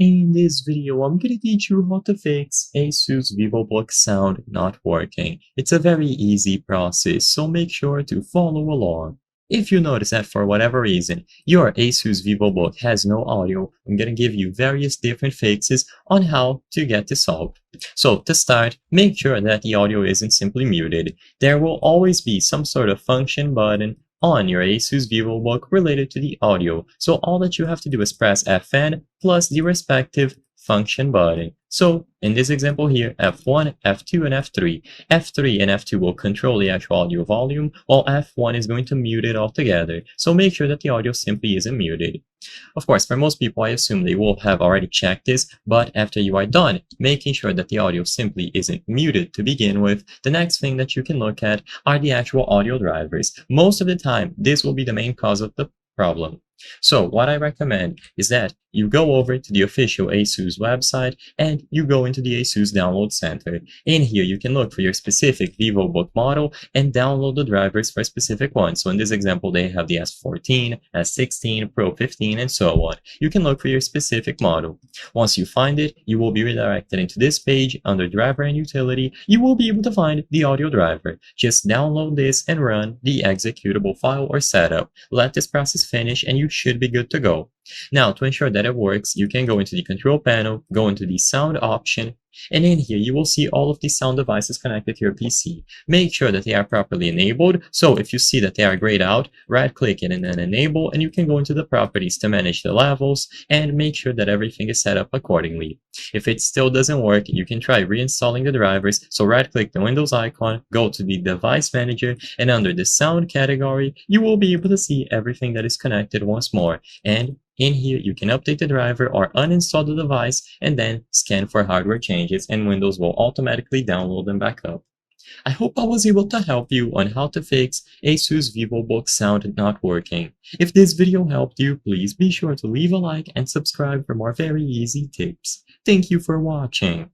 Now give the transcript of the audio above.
In this video, I'm gonna teach you how to fix ASUS Vivobook sound not working. It's a very easy process, so make sure to follow along. If you notice that for whatever reason, your ASUS Vivobook has no audio, I'm gonna give you various different fixes on how to get this solved. So to start, make sure that the audio isn't simply muted. There will always be some sort of function button on your ASUS Vivobook related to the audio. So all that you have to do is press Fn plus the respective function button. So in this example here, F1, F2, and F3. F3 and F2 will control the actual audio volume, while F1 is going to mute it altogether. So make sure that the audio simply isn't muted. Of course, for most people, I assume they will have already checked this, but after you are done making sure that the audio simply isn't muted to begin with, the next thing that you can look at are the actual audio drivers. Most of the time, this will be the main cause of the problem. So what I recommend is that you go over to the official ASUS website and you go into the ASUS Download Center. In here, you can look for your specific Vivobook model and download the drivers for a specific one. So in this example, they have the S14, S16, Pro 15, and so on. You can look for your specific model. Once you find it, you will be redirected into this page. Under Driver and Utility, you will be able to find the audio driver. Just download this and run the executable file or setup. Let this process finish and you should be good to go. Now, to ensure that it works, you can go into the control panel, go into the sound option, and in here you will see all of the sound devices connected to your PC. Make sure that they are properly enabled, so if you see that they are grayed out, right click it and then enable, and you can go into the properties to manage the levels and make sure that everything is set up accordingly. If it still doesn't work, you can try reinstalling the drivers, so right click the Windows icon, go to the device manager, and under the sound category, you will be able to see everything that is connected once more. And in here, you can update the driver or uninstall the device and then scan for hardware changes, and Windows will automatically download them back up. I hope I was able to help you on how to fix ASUS Vivobook sound not working. If this video helped you, please be sure to leave a like and subscribe for more very easy tips. Thank you for watching.